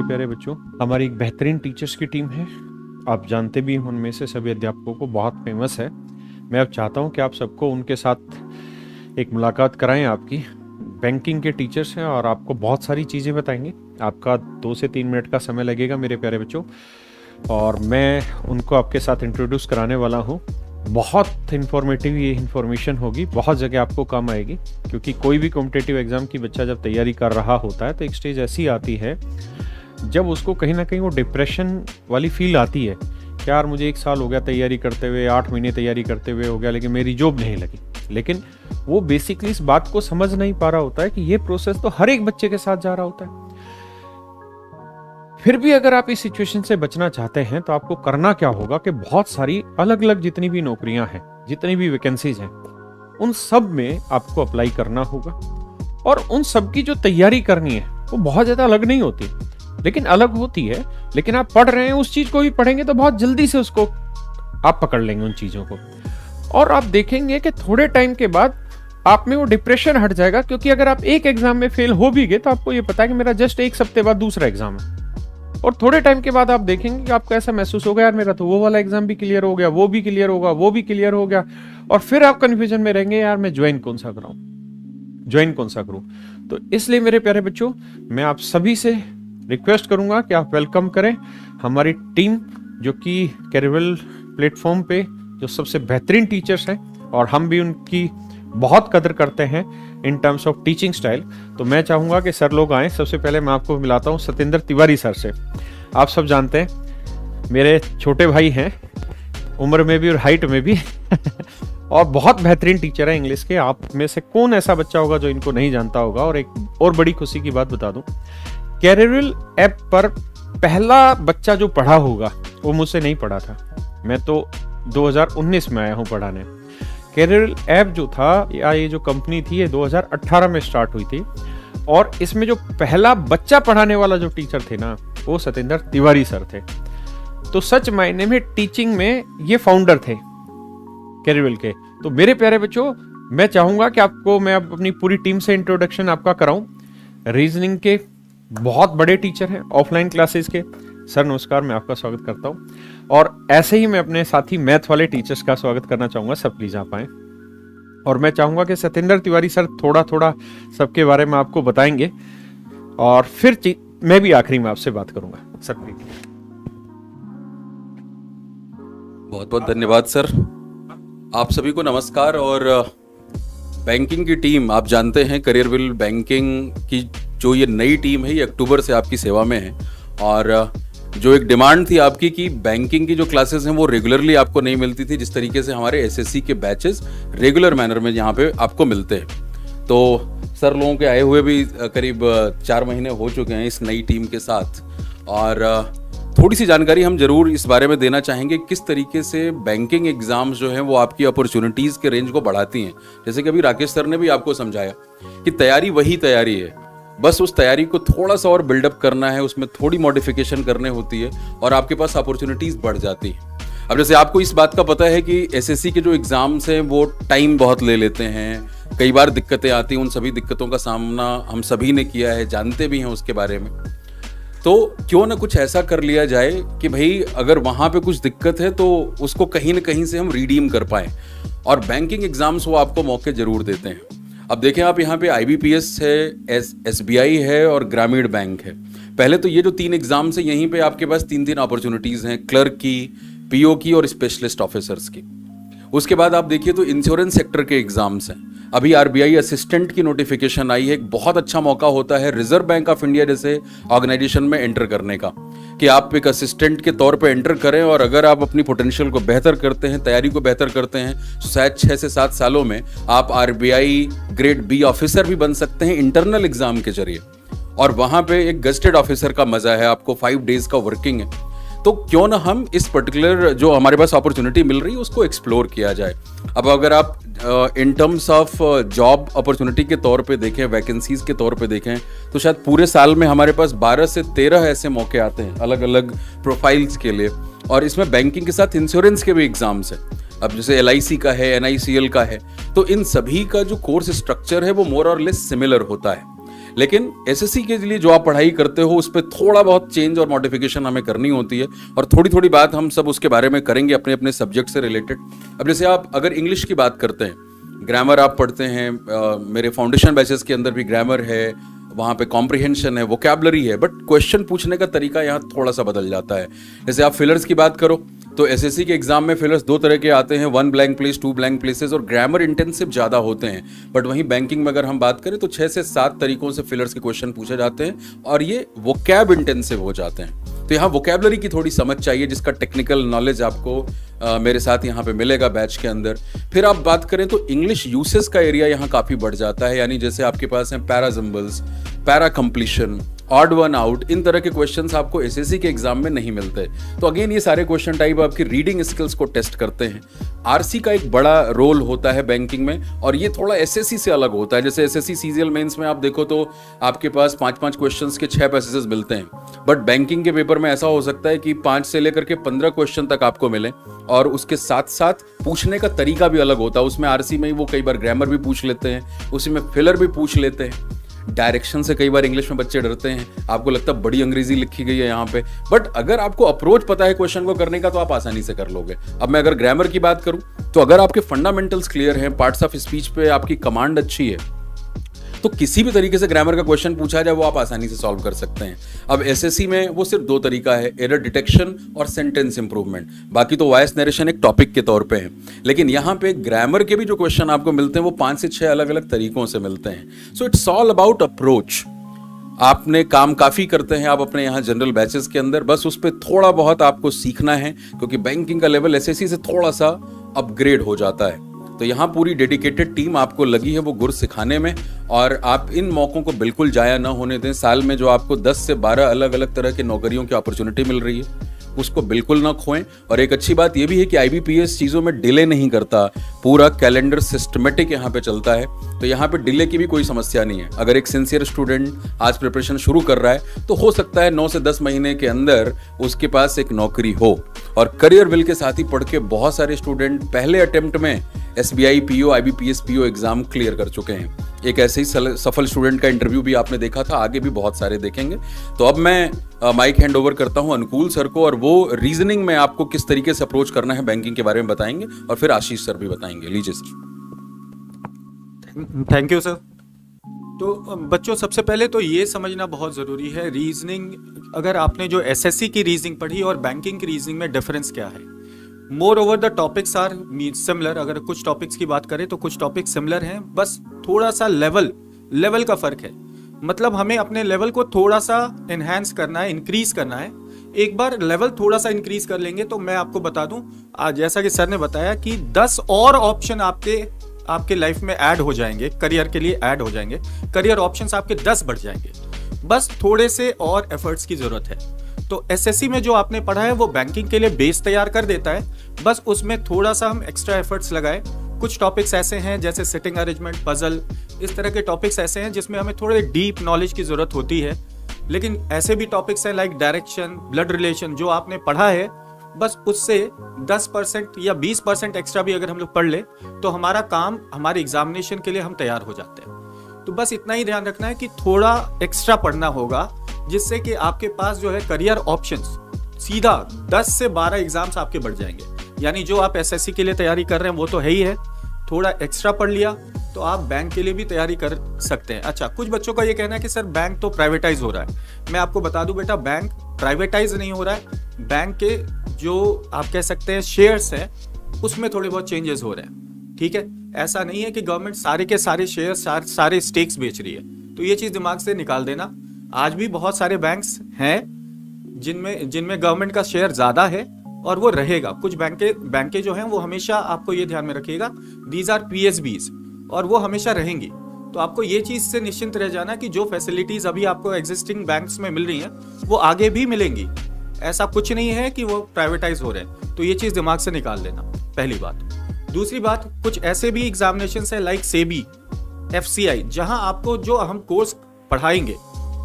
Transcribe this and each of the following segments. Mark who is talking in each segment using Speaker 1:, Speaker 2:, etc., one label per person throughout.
Speaker 1: प्यारे बच्चों, हमारी एक बेहतरीन टीचर्स की टीम है। आप जानते भी हैं, उनमें से सभी अध्यापकों को बहुत फेमस है। मैं अब चाहता हूं कि आप सबको उनके साथ एक मुलाकात कराएं। आपकी बैंकिंग के टीचर्स हैं और आपको बहुत सारी चीज़ें बताएंगे। आपका 2 से 3 मिनट का समय लगेगा मेरे प्यारे बच्चों, और मैं उनको आपके साथ इंट्रोड्यूस कराने वाला हूं। बहुत इन्फॉर्मेटिव ये इन्फॉर्मेशन होगी, बहुत जगह आपको काम आएगी, क्योंकि कोई भी कॉम्पिटिटिव एग्जाम की बच्चा जब तैयारी कर रहा होता है तो एक स्टेज ऐसी आती है जब उसको कहीं ना कहीं वो डिप्रेशन वाली फील आती है कि यार मुझे 1 साल हो गया तैयारी करते हुए, 8 महीने तैयारी करते हुए हो गया, लेकिन मेरी जॉब नहीं लगी। लेकिन वो बेसिकली इस बात को समझ नहीं पा रहा होता है कि ये प्रोसेस तो हर एक बच्चे के साथ जा रहा होता है। फिर भी अगर आप इस सिचुएशन से बचना चाहते हैं तो आपको करना क्या होगा कि बहुत सारी अलग अलग जितनी भी नौकरियां हैं, जितनी भी वैकेंसीज हैं, उन सब में आपको अप्लाई करना होगा। और उन सब की जो तैयारी करनी है वो बहुत ज्यादा अलग नहीं होती, लेकिन अलग होती है। लेकिन आप पढ़ रहे हैं, उस चीज को भी पढ़ेंगे तो बहुत जल्दी से उसको आप पकड़ लेंगे उन चीजों को, और आप देखेंगे कि थोड़े टाइम के बाद आप में वो डिप्रेशन हट जाएगा। क्योंकि अगर आप एक एग्जाम में फेल हो भी गए तो आपको ये पता है कि मेरा जस्ट 1 हफ्ते बाद दूसरा एग्जाम है, और थोड़े टाइम के बाद आप देखेंगे कि आपको ऐसा महसूस होगा, यार मेरा तो वो वाला एग्जाम भी क्लियर हो गया, वो भी क्लियर होगा, वो भी क्लियर हो गया, और फिर आप कंफ्यूजन में रहेंगे, यार मैं ज्वाइन कौन सा करूं। तो इसलिए मेरे प्यारे बच्चों, मैं आप सभी से रिक्वेस्ट करूंगा कि आप वेलकम करें हमारी टीम, जो कि कैरियर प्लेटफॉर्म पे जो सबसे बेहतरीन टीचर्स हैं, और हम भी उनकी बहुत कदर करते हैं in terms of teaching style. तो मैं चाहूंगा कि सर लोग आए। सबसे पहले मैं आपको मिलाता हूं सतेंद्र तिवारी सर से। आप सब जानते हैं मेरे छोटे भाई हैं, उम्र में भी और हाइट में भी और बहुत बेहतरीन टीचर है इंग्लिश के। आप में से कौन ऐसा बच्चा होगा जो इनको नहीं जानता होगा। और एक और बड़ी खुशी की बात बता दूं, कैरियर ऐप पर पहला बच्चा जो पढ़ा होगा वो मुझसे नहीं पढ़ा था। मैं तो 2019 में आया हूं पढ़ाने। कैरियर ऐप जो था, या ये जो कंपनी थी, ये 2018 में स्टार्ट हुई थी, और इसमें जो पहला बच्चा पढ़ाने वाला जो टीचर थे ना, वो सतेंद्र तिवारी सर थे। तो सच मायने में टीचिंग में ये फाउंडर थे कैरियर के। तो मेरे प्यारे बच्चों, मैं चाहूंगा कि आपको मैं अब अपनी पूरी टीम से इंट्रोडक्शन आपका कराऊं। रीजनिंग के बहुत बड़े टीचर हैं, ऑफलाइन क्लासेस के। सर नमस्कार, मैं आपका स्वागत करता हूं। और ऐसे ही मैं अपने साथी मैथ वाले टीचर्स का स्वागत करना चाहूंगा। सब प्लीज आप आए। और मैं चाहूंगा कि सतेंद्र तिवारी सर थोड़ा थोड़ा सबके बारे में आपको बताएंगे, और फिर मैं भी आखिरी में आपसे बात करूंगा। Sir please.
Speaker 2: बहुत बहुत धन्यवाद सर। आप सभी को नमस्कार। और बैंकिंग की टीम, आप जानते हैं करियरविल बैंकिंग की जो ये नई टीम है, ये अक्टूबर से आपकी सेवा में है। और जो एक डिमांड थी आपकी कि बैंकिंग की जो क्लासेस हैं वो रेगुलरली आपको नहीं मिलती थी, जिस तरीके से हमारे एसएससी के बैचेस रेगुलर मैनर में यहाँ पे आपको मिलते हैं। तो सर लोगों के आए हुए भी करीब 4 महीने हो चुके हैं इस नई टीम के साथ, और थोड़ी सी जानकारी हम जरूर इस बारे में देना चाहेंगे किस तरीके से बैंकिंग एग्जाम्स जो हैं वो आपकी अपॉर्चुनिटीज़ के रेंज को बढ़ाती हैं। जैसे कि अभी राकेश सर ने भी आपको समझाया कि तैयारी वही तैयारी है, बस उस तैयारी को थोड़ा सा और बिल्डअप करना है, उसमें थोड़ी मॉडिफिकेशन करने होती है, और आपके पास अपॉर्चुनिटीज़ बढ़ जाती है। अब जैसे आपको इस बात का पता है कि एसएससी के जो एग्ज़ाम्स हैं वो टाइम बहुत ले लेते हैं, कई बार दिक्कतें आती हैं। उन सभी दिक्कतों का सामना हम सभी ने किया है, जानते भी हैं उसके बारे में। तो क्यों ना कुछ ऐसा कर लिया जाए कि भाई अगर वहाँ पे कुछ दिक्कत है तो उसको कहीं ना कहीं से हम रिडीम कर पाएँ, और बैंकिंग एग्जाम्स वो आपको मौके जरूर देते हैं। अब देखें आप, यहाँ पे आईबीपीएस है, एसबीआई है और ग्रामीण बैंक है। पहले तो ये जो 3 एग्जाम्स हैं, यहीं पे आपके पास 3 अपॉर्चुनिटीज़ हैं, क्लर्क की, पीओ की और स्पेशलिस्ट ऑफिसर्स की। उसके बाद आप देखिए तो इंश्योरेंस सेक्टर के एग्जाम्स हैं। अभी आरबीआई असिस्टेंट की नोटिफिकेशन आई है। एक बहुत अच्छा मौका होता है रिजर्व बैंक ऑफ इंडिया जैसे ऑर्गेनाइजेशन में एंटर करने का, कि आप एक असिस्टेंट के तौर पे एंटर करें, और अगर आप अपनी पोटेंशियल को बेहतर करते हैं, तैयारी को बेहतर करते हैं, तो शायद 6 से 7 सालों में आप आरबीआई ग्रेड बी ऑफिसर भी बन सकते हैं इंटरनल एग्जाम के जरिए। और वहाँ पे एक गजेटेड ऑफिसर का मजा है, आपको 5 डेज का वर्किंग है। तो क्यों ना हम इस पर्टिकुलर जो हमारे पास अपॉर्चुनिटी मिल रही है उसको एक्सप्लोर किया जाए। अब अगर आप in terms of job opportunity के तौर पे देखें, वैकेंसीज के तौर पे देखें, तो शायद पूरे साल में हमारे पास 12 से 13 ऐसे मौके आते हैं अलग अलग प्रोफाइल्स के लिए। और इसमें बैंकिंग के साथ इंश्योरेंस के भी एग्जाम्स हैं। अब जैसे LIC का है, NICL का है, तो इन सभी का जो कोर्स स्ट्रक्चर है वो मोर और लेस सिमिलर होता है। लेकिन एसएससी के लिए जो आप पढ़ाई करते हो उस पर थोड़ा बहुत चेंज और मॉडिफिकेशन हमें करनी होती है, और थोड़ी थोड़ी बात हम सब उसके बारे में करेंगे अपने अपने सब्जेक्ट से रिलेटेड। अब जैसे आप अगर इंग्लिश की बात करते हैं, ग्रामर आप पढ़ते हैं, मेरे फाउंडेशन बैचेस के अंदर भी ग्रामर है, वहाँ पे कॉम्प्रिहेंशन है, वोकैबुलरी है, बट क्वेश्चन पूछने का तरीका यहाँ थोड़ा सा बदल जाता है। जैसे आप फिलर्स की बात करो तो एसएससी के एग्जाम में फिलर्स दो तरह के आते हैं, 1 ब्लैंक प्लेस, 2 ब्लैंक प्लेसेस, और ग्रामर इंटेंसिव ज़्यादा होते हैं। बट वहीं बैंकिंग में अगर हम बात करें तो 6 से 7 तरीकों से फिलर्स के क्वेश्चन पूछे जाते हैं, और ये वोकैब इंटेंसिव हो जाते हैं। तो यहाँ वोकैबुलरी की थोड़ी समझ चाहिए, जिसका टेक्निकल नॉलेज आपको मेरे साथ यहाँ पे मिलेगा बैच के अंदर। फिर आप बात करें तो इंग्लिश यूसेज का एरिया यहाँ काफ़ी बढ़ जाता है, यानी जैसे आपके पास हैं parajumbles, para completion, odd one out, इन तरह के क्वेश्चंस आपको एसएससी के एग्जाम में नहीं मिलते। तो अगेन ये सारे क्वेश्चन टाइप आपकी रीडिंग स्किल्स को टेस्ट करते हैं। आरसी का एक बड़ा रोल होता है बैंकिंग में, और ये थोड़ा एसएससी से अलग होता है। जैसे एसएससी सीजीएल मेंस में आप देखो तो आपके पास 5-5 क्वेश्चंस के 6 पैसेजेस मिलते हैं, बट बैंकिंग के पेपर में ऐसा हो सकता है कि 5 से लेकर के 15 क्वेश्चन तक आपको मिले, और उसके साथ साथ पूछने का तरीका भी अलग होता है। उसमें आरसी में ही वो कई बार ग्रामर भी पूछ लेते हैं, उसी में फिलर भी पूछ लेते हैं, डायरेक्शन से कई बार इंग्लिश में बच्चे डरते हैं, आपको लगता है बड़ी अंग्रेजी लिखी गई है यहाँ पे, बट अगर आपको अप्रोच पता है क्वेश्चन को करने का तो आप आसानी से कर लोगे। अब मैं अगर ग्रामर की बात करूं तो अगर आपके फंडामेंटल्स क्लियर हैं, पार्ट्स ऑफ स्पीच पे आपकी कमांड अच्छी है, तो किसी भी तरीके से ग्रामर का क्वेश्चन पूछा जाए वो आप आसानी से सॉल्व कर सकते हैं। अब एसएससी में वो सिर्फ 2 तरीका है, एरर डिटेक्शन और सेंटेंस इंप्रूवमेंट, बाकी तो वॉइस नरेशन एक टॉपिक के तौर पे है। लेकिन यहाँ पे ग्रामर के भी जो क्वेश्चन आपको मिलते हैं वो 5 से 6 अलग अलग तरीकों से मिलते हैं। So it's all about approach. आपने काम काफ़ी करते हैं आप अपने यहाँ जनरल बैचेस के अंदर, बस उस पर थोड़ा बहुत आपको सीखना है, क्योंकि बैंकिंग का लेवल एसएससी से थोड़ा सा अपग्रेड हो जाता है। तो यहाँ पूरी डेडिकेटेड टीम आपको लगी है वो गुर सिखाने में, और आप इन मौकों को बिल्कुल जाया ना होने दें। साल में जो आपको 10 से 12 अलग अलग तरह के नौकरियों की अपॉर्चुनिटी मिल रही है उसको बिल्कुल ना खोएं। और एक अच्छी बात यह भी है कि आईबीपीएस चीज़ों में डिले नहीं करता, पूरा कैलेंडर सिस्टमेटिक यहाँ पे चलता है, तो यहाँ पे डिले की भी कोई समस्या नहीं है। अगर एक सिंसियर स्टूडेंट आज प्रिपरेशन शुरू कर रहा है तो हो सकता है 9 से 10 महीने के अंदर उसके पास एक नौकरी हो। और करियर विल के साथ ही पढ़ के बहुत सारे स्टूडेंट पहले अटेम्प्ट में SBI PO, IBPS PO exam clear कर चुके हैं। एक ऐसे ही सफल स्टूडेंट का इंटरव्यू भी आपने देखा था, आगे भी बहुत सारे देखेंगे। तो अब मैं माइक हैंड ओवर करता हूं अनुकूल सर को, और वो रीजनिंग में आपको किस तरीके से अप्रोच करना है बैंकिंग के बारे में बताएंगे, और फिर आशीष सर भी बताएंगे। लीजिए सर।
Speaker 3: Thank you sir. तो बच्चों, सबसे पहले तो ये समझना बहुत ज़रूरी है, रीजनिंग, अगर आपने जो एसएससी की रीजनिंग पढ़ी और बैंकिंग की रीजनिंग में डिफरेंस क्या है। Moreover the topics are similar. अगर कुछ टॉपिक्स की बात करें तो कुछ टॉपिक्स सिमिलर हैं, बस थोड़ा सा लेवल का फर्क है। मतलब हमें अपने लेवल को थोड़ा सा एनहांस करना है, इंक्रीज करना है। एक बार लेवल थोड़ा सा इंक्रीज कर लेंगे तो मैं आपको बता दूं, आज जैसा कि सर ने बताया कि 10 और ऑप्शन आपके लाइफ में ऐड हो जाएंगे, करियर के लिए ऐड हो जाएंगे, करियर ऑप्शंस आपके 10 बढ़ जाएंगे। बस थोड़े से और एफर्ट्स की जरूरत है। तो एसएससी में जो आपने पढ़ा है वो बैंकिंग के लिए बेस तैयार कर देता है, बस उसमें थोड़ा सा हम एक्स्ट्रा एफर्ट्स लगाए। कुछ टॉपिक्स ऐसे हैं जैसे सिटिंग अरेंजमेंट, पजल, इस तरह के टॉपिक्स ऐसे हैं जिसमें हमें थोड़े डीप नॉलेज की जरूरत होती है। लेकिन ऐसे भी टॉपिक्स हैं लाइक डायरेक्शन, ब्लड रिलेशन, जो आपने पढ़ा है बस उससे 10% या 20% एक्स्ट्रा भी अगर हम लोग पढ़ ले तो हमारा काम, हमारे एग्जामिनेशन के लिए हम तैयार हो जाते हैं। तो बस इतना ही ध्यान रखना है कि थोड़ा एक्स्ट्रा पढ़ना होगा, जिससे कि आपके पास जो है करियर ऑप्शंस सीधा 10 से 12 एग्जाम्स आपके बढ़ जाएंगे। यानी जो आप एसएससी के लिए तैयारी कर रहे हैं वो तो है ही है, थोड़ा एक्स्ट्रा पढ़ लिया तो आप बैंक के लिए भी तैयारी कर सकते हैं। अच्छा, कुछ बच्चों का ये कहना है कि सर बैंक तो प्राइवेटाइज हो रहा है। मैं आपको बता दूं बेटा, बैंक प्राइवेटाइज नहीं हो रहा है। बैंक के जो आप कह सकते हैं शेयर्स हैं उसमें थोड़े बहुत चेंजेस हो रहे हैं, ठीक है। ऐसा नहीं है कि गवर्नमेंट सारे के सारे शेयर, सारे स्टेक्स बेच रही है, तो ये चीज दिमाग से निकाल देना। आज भी बहुत सारे बैंक्स हैं जिनमें गवर्नमेंट का शेयर ज्यादा है और वो रहेगा। कुछ बैंकें जो हैं वो हमेशा, आपको ये ध्यान में रखिएगा, दीज आर पीएसबीज, और वो हमेशा रहेंगी। तो आपको ये चीज से निश्चिंत रह जाना कि जो फैसिलिटीज अभी आपको एग्जिस्टिंग बैंक्स में मिल रही हैं वो आगे भी मिलेंगी। ऐसा कुछ नहीं है कि वो प्राइवेटाइज हो रहे हैं, तो ये चीज दिमाग से निकाल देना, पहली बात। दूसरी बात, कुछ ऐसे भी एग्जामिनेशन है लाइक सेबी, एफसीआई, जहां आपको जो हम कोर्स पढ़ाएंगे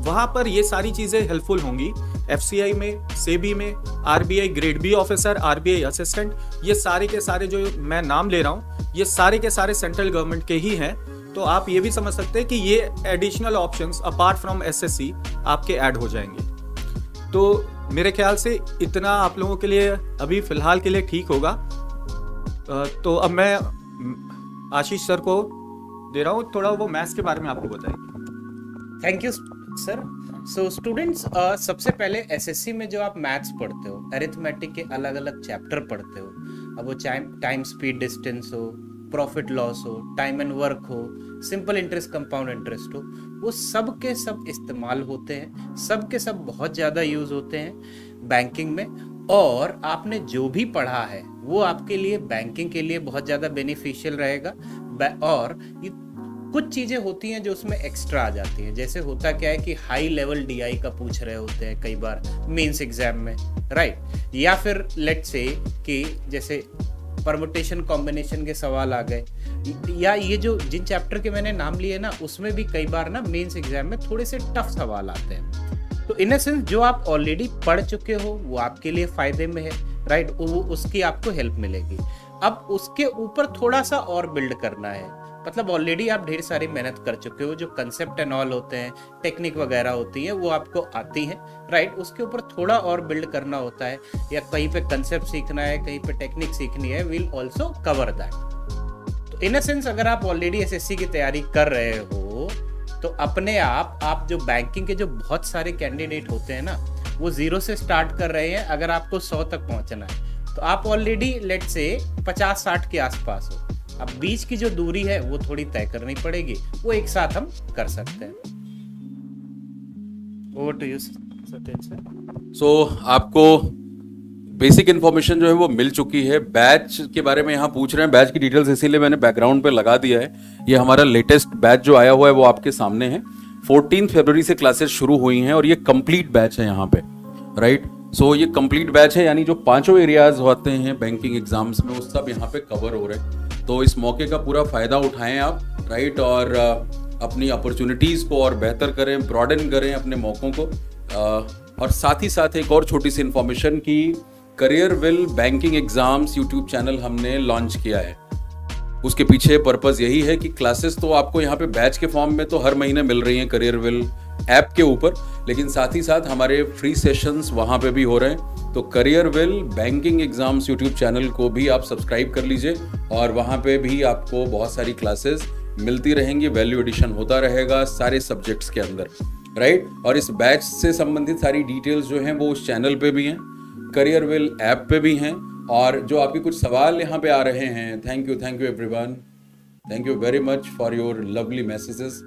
Speaker 3: वहां पर ये सारी चीजें हेल्पफुल होंगी। एफसीआई में, सेबी में, RBI grade B officer, RBI assistant, ये सारे के सारे जो मैं नाम ले रहा हूं ये सारे के सारे सेंट्रल गवर्नमेंट के ही हैं। तो आप ये भी समझ सकते हैं कि ये additional options apart from SSC आपके ऐड हो जाएंगे। तो मेरे ख्याल से इतना आप लोगों के लिए अभी फिलहाल के लिए ठीक होगा। तो अब मैं आशीष सर को दे रहा हूँ, थोड़ा वो मैथ्स के बारे में आपको बताएंगे।
Speaker 4: Thank you sir. So students, सबसे पहले एसएससी में जो आप मैथ्स पढ़ते हो, अरिथमेटिक के अलग अलग चैप्टर पढ़ते हो, अब वो टाइम स्पीड डिस्टेंस हो, प्रॉफिट लॉस हो, टाइम एंड वर्क हो, सिंपल इंटरेस्ट कंपाउंड इंटरेस्ट हो, वो सब के सब इस्तेमाल होते हैं, सब के सब बहुत ज़्यादा यूज़ होते हैं बैंकिंग में। और आपने जो भी पढ़ा है वो आपके लिए बैंकिंग के लिए बहुत ज़्यादा बेनिफिशियल रहेगा। और ये कुछ चीज़ें होती हैं जो उसमें एक्स्ट्रा आ जाती हैं। जैसे होता क्या है कि हाई लेवल डीआई का पूछ रहे होते हैं कई बार मेंस एग्जाम में, राइट, या फिर लेट्स से कि जैसे परमुटेशन कॉम्बिनेशन के सवाल आ गए, या ये जो जिन चैप्टर के मैंने नाम लिए ना उसमें भी कई बार ना मेंस एग्जाम में थोड़े से टफ सवाल आते हैं। तो इन अ सेंस जो आप ऑलरेडी पढ़ चुके हो वो आपके लिए फायदे में है, राइट, वो उसकी आपको हेल्प मिलेगी। अब उसके ऊपर थोड़ा सा और बिल्ड करना है, मतलब ऑलरेडी आप ढेर सारी मेहनत कर चुके हो, जो कंसेप्ट एंड ऑल होते हैं, टेक्निक वगैरह होती हैं वो आपको आती हैं, राइट, उसके ऊपर थोड़ा और बिल्ड करना होता है, या कहीं पे कंसेप्ट सीखना है, कहीं पे टेक्निक सीखनी है, विल ऑल्सो कवर दैट। तो इन अ सेंस अगर आप ऑलरेडी एसएससी की तैयारी कर रहे हो तो अपने आप जो बैंकिंग के जो बहुत सारे कैंडिडेट होते हैं ना वो 0 से स्टार्ट कर रहे हैं, अगर आपको 100 तक पहुंचना है तो आप ऑलरेडी लेट्स से 50-60 के आसपास हो। अब बीच की जो दूरी है वो थोड़ी तय करनी पड़ेगी, वो एक साथ हम कर सकते हैं। Over to you Satyendra sir.
Speaker 2: So आपको बेसिक इन्फॉर्मेशन जो है वो मिल चुकी है। बैच के बारे में यहाँ पूछ रहे हैं, बैच की डिटेल्स इसीलिए मैंने बैकग्राउंड पे लगा दिया है। ये हमारा लेटेस्ट बैच जो आया हुआ है वो आपके सामने है। 14 फरवरी से क्लासेस शुरू हुई हैं और ये कंप्लीट बैच है यहाँ पे, राइट। सो ये कंप्लीट बैच है, यानी जो 5 एरियाज होते हैं बैंकिंग एग्जाम्स में वो सब यहाँ पे कवर हो रहे हैं। तो इस मौके का पूरा फायदा उठाएं आप, राइट, और अपनी अपॉर्चुनिटीज़ को और बेहतर करें, ब्रॉडन करें अपने मौक़ों को। और साथ ही साथ एक और छोटी सी इन्फॉर्मेशन की career will banking exams YouTube channel हमने लॉन्च किया है। उसके पीछे पर्पस यही है कि क्लासेस तो आपको यहाँ पे बैच के फॉर्म में तो हर महीने मिल रही हैं करियर विल ऐप के ऊपर, लेकिन साथ ही साथ हमारे फ्री सेशंस वहाँ पे भी हो रहे हैं। तो career will banking exams YouTube channel को भी आप सब्सक्राइब कर लीजिए और वहाँ पे भी आपको बहुत सारी क्लासेस मिलती रहेंगी, वैल्यू एडिशन होता रहेगा सारे सब्जेक्ट्स के अंदर, राइट। और इस बैच से संबंधित सारी डिटेल्स जो हैं वो उस चैनल पे भी हैं, करियर विल ऐप पे भी हैं। और जो आपके कुछ सवाल यहाँ पे आ रहे हैं, thank you everyone, thank you very much for your lovely messages.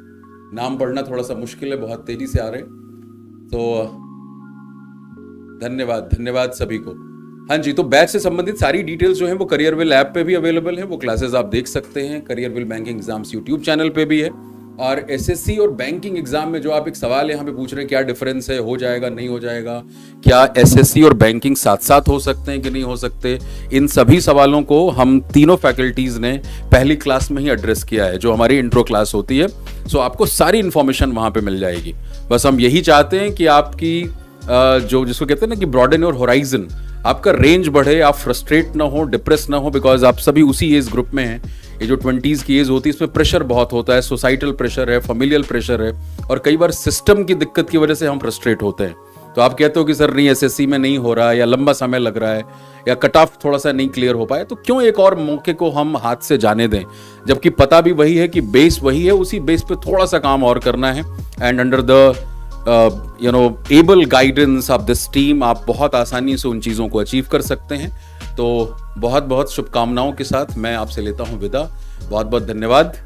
Speaker 2: नाम पढ़ना थोड़ा सा मुश्किल है, बहुत तेजी से आ रहे हैं, तो धन्यवाद सभी को। हाँ जी, तो बैच से संबंधित सारी डिटेल्स जो हैं वो करियर विल ऐप पे भी अवेलेबल है, वो क्लासेस आप देख सकते हैं। Career will banking exams YouTube channel पे भी है। और एसएससी और बैंकिंग एग्जाम में जो आप एक सवाल यहाँ पे पूछ रहे हैं, क्या डिफरेंस है, हो जाएगा नहीं हो जाएगा, क्या एसएससी और बैंकिंग साथ साथ हो सकते हैं कि नहीं हो सकते, इन सभी सवालों को हम तीनों फैकल्टीज ने पहली क्लास में ही एड्रेस किया है, जो हमारी इंट्रो क्लास होती है। सो आपको सारी इन्फॉर्मेशन वहाँ पे मिल जाएगी। बस हम यही चाहते हैं कि आपकी जो जिसको कहते हैं ना कि ब्रॉडन योर होराइजन, आपका रेंज बढ़े, आप फ्रस्ट्रेट ना हो, डिप्रेस ना हो, बिकॉज आप सभी उसी एज ग्रुप में हैं। ये जो 20s की एज होती है इसमें प्रेशर बहुत होता है, सोसाइटल प्रेशर है, फैमिलियल प्रेशर है, और कई बार सिस्टम की दिक्कत की वजह से हम फ्रस्ट्रेट होते हैं। तो आप कहते हो कि सर नहीं एसएससी में नहीं हो रहा है, या लंबा समय लग रहा है, या कट ऑफ थोड़ा सा नहीं क्लियर हो पाया, तो क्यों एक और मौके को हम हाथ से जाने दें, जबकि पता भी वही है कि बेस वही है, उसी बेस पे थोड़ा सा काम और करना है। And under the able guidance of this team आप बहुत आसानी से उन चीज़ों को अचीव कर सकते हैं। तो बहुत बहुत शुभकामनाओं के साथ मैं आपसे लेता हूं विदा। बहुत बहुत धन्यवाद।